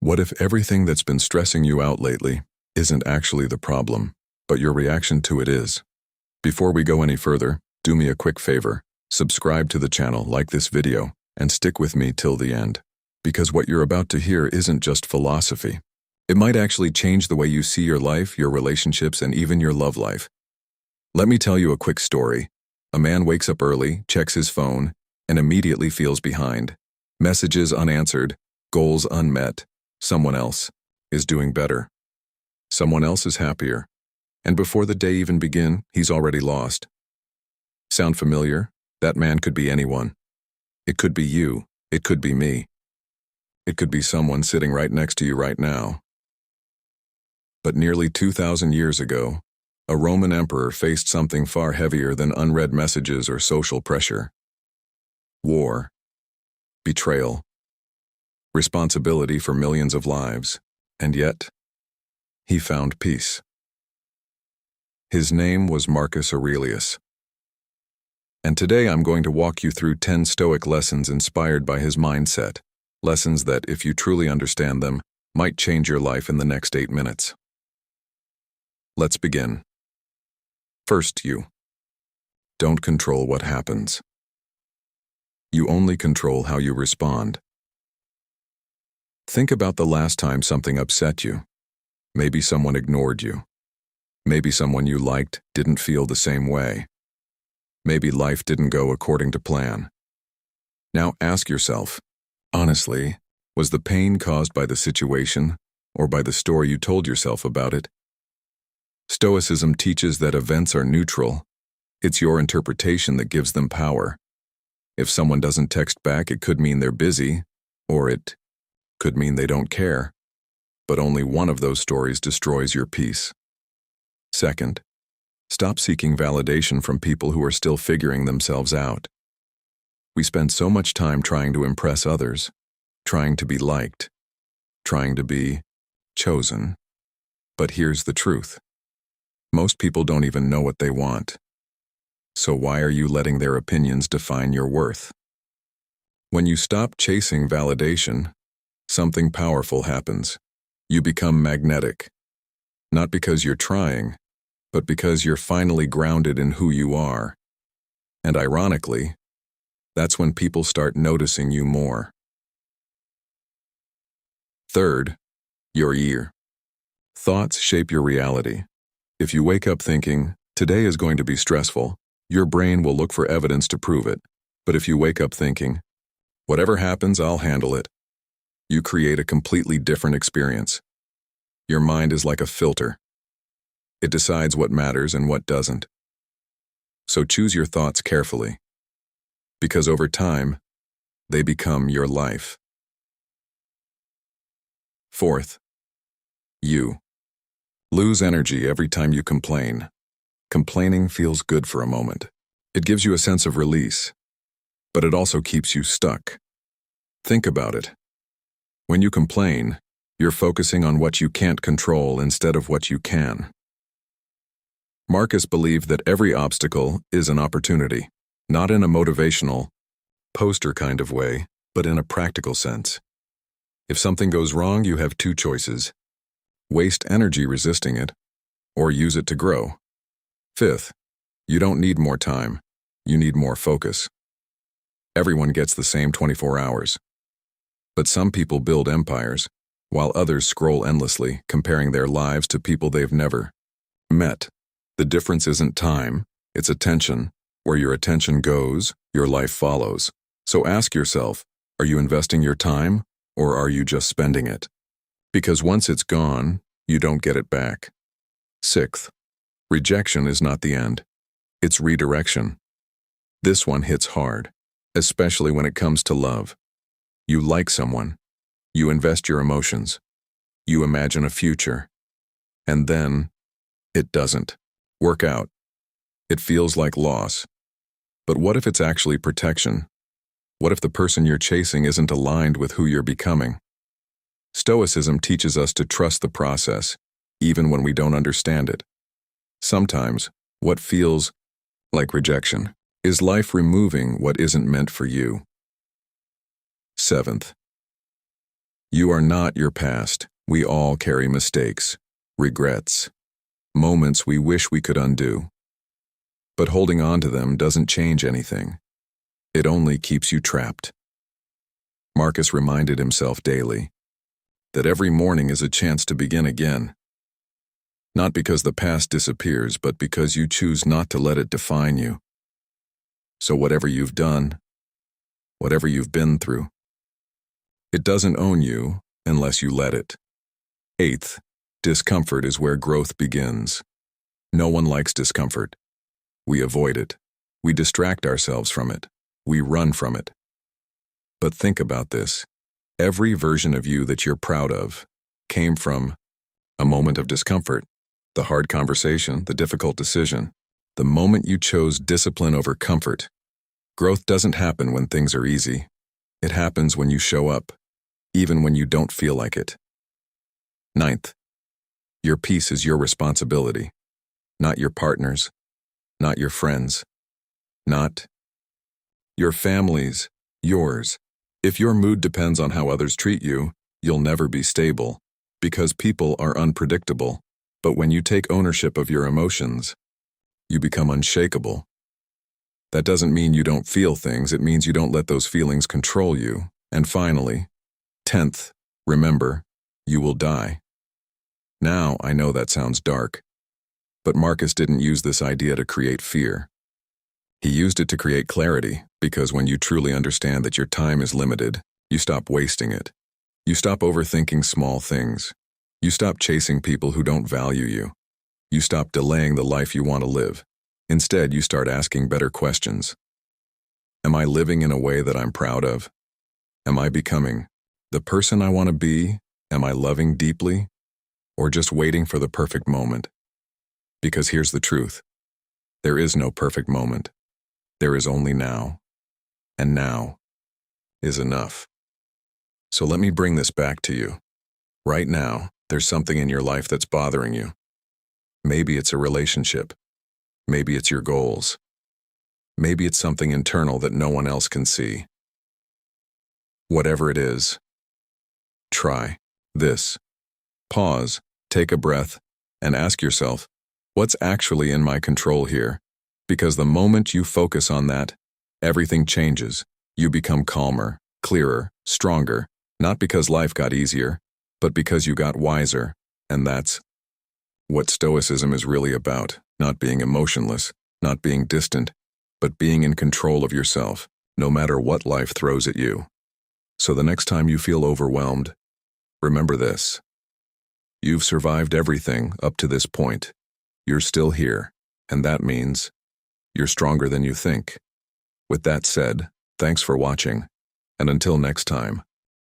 What if everything that's been stressing you out lately isn't actually the problem, but your reaction to it is? Before we go any further, do me a quick favor. Subscribe to the channel, like this video, and stick with me till the end. Because what you're about to hear isn't just philosophy. It might actually change the way you see your life, your relationships, and even your love life. Let me tell you a quick story. A man wakes up early, checks his phone, and immediately feels behind. Messages unanswered, goals unmet. Someone else is doing better. Someone else is happier. And before the day even begins, he's already lost. Sound familiar? That man could be anyone. It could be you. It could be me. It could be someone sitting right next to you right now. But nearly 2,000 years ago, a Roman emperor faced something far heavier than unread messages or social pressure. War. Betrayal. Responsibility for millions of lives. And yet, he found peace. His name was Marcus Aurelius. And today I'm going to walk you through 10 Stoic lessons inspired by his mindset. Lessons that, if you truly understand them, might change your life in the next 8 minutes. Let's begin. First, you don't control what happens. You only control how you respond. Think about the last time something upset you. Maybe someone ignored you. Maybe someone you liked didn't feel the same way. Maybe life didn't go according to plan. Now ask yourself, honestly, was the pain caused by the situation or by the story you told yourself about it? Stoicism teaches that events are neutral. It's your interpretation that gives them power. If someone doesn't text back, it could mean they're busy, or it could mean they don't care. But only one of those stories destroys your peace. Second, stop seeking validation from people who are still figuring themselves out. We spend so much time trying to impress others, trying to be liked, trying to be chosen. But here's the truth. Most people don't even know what they want. So why are you letting their opinions define your worth? When you stop chasing validation, something powerful happens. You become magnetic. Not because you're trying, but because you're finally grounded in who you are. And ironically, that's when people start noticing you more. Third, your year. Thoughts shape your reality. If you wake up thinking, today is going to be stressful, your brain will look for evidence to prove it. But if you wake up thinking, whatever happens, I'll handle it, you create a completely different experience. Your mind is like a filter. It decides what matters and what doesn't. So choose your thoughts carefully, because over time, they become your life. Fourth, you lose energy every time you complain. Complaining feels good for a moment. It gives you a sense of release, but it also keeps you stuck. Think about it. When you complain, you're focusing on what you can't control instead of what you can. Marcus believed that every obstacle is an opportunity, not in a motivational, poster kind of way, but in a practical sense. If something goes wrong, you have 2 choices. Waste energy resisting it, or use it to grow. Fifth, you don't need more time. You need more focus. Everyone gets the same 24 hours. But some people build empires, while others scroll endlessly, comparing their lives to people they've never met. The difference isn't time, it's attention. Where your attention goes, your life follows. So ask yourself, are you investing your time, or are you just spending it? Because once it's gone, you don't get it back. Sixth, rejection is not the end. It's redirection. This one hits hard, especially when it comes to love. You like someone. You invest your emotions. You imagine a future. And then, it doesn't work out. It feels like loss. But what if it's actually protection? What if the person you're chasing isn't aligned with who you're becoming? Stoicism teaches us to trust the process, even when we don't understand it. Sometimes, what feels like rejection is life removing what isn't meant for you. Seventh, You are not your past. We all carry mistakes, regrets, moments we wish we could undo. But holding on to them doesn't change anything. It only keeps you trapped. Marcus reminded himself daily that every morning is a chance to begin again. Not because the past disappears, but because you choose not to let it define you. So whatever you've done, whatever you've been through, it doesn't own you unless you let it. 8th, discomfort is where growth begins. No one likes discomfort. We avoid it. We distract ourselves from it. We run from it. But think about this. Every version of you that you're proud of came from a moment of discomfort, the hard conversation, the difficult decision, the moment you chose discipline over comfort. Growth doesn't happen when things are easy. It happens when you show up, even when you don't feel like it. 9th, your peace is your responsibility, not your partner's, not your friends', not your family's, yours. If your mood depends on how others treat you, you'll never be stable, because people are unpredictable. But when you take ownership of your emotions, you become unshakable. That doesn't mean you don't feel things, it means you don't let those feelings control you. And finally, 10th, remember, you will die. Now, I know that sounds dark, but Marcus didn't use this idea to create fear. He used it to create clarity, because when you truly understand that your time is limited, you stop wasting it. You stop overthinking small things. You stop chasing people who don't value you. You stop delaying the life you want to live. Instead, you start asking better questions. Am I living in a way that I'm proud of? Am I becoming the person I want to be? Am I loving deeply? Or just waiting for the perfect moment? Because here's the truth. There is no perfect moment. There is only now. And now is enough. So let me bring this back to you. Right now, there's something in your life that's bothering you. Maybe it's a relationship. Maybe it's your goals. Maybe it's something internal that no one else can see. Whatever it is, try this. Pause, take a breath, and ask yourself, what's actually in my control here? Because the moment you focus on that, everything changes. You become calmer, clearer, stronger, not because life got easier, but because you got wiser. And that's what Stoicism is really about, not being emotionless, not being distant, but being in control of yourself, no matter what life throws at you. So the next time you feel overwhelmed, remember this. You've survived everything up to this point. You're still here, and that means you're stronger than you think. With that said, thanks for watching, and until next time.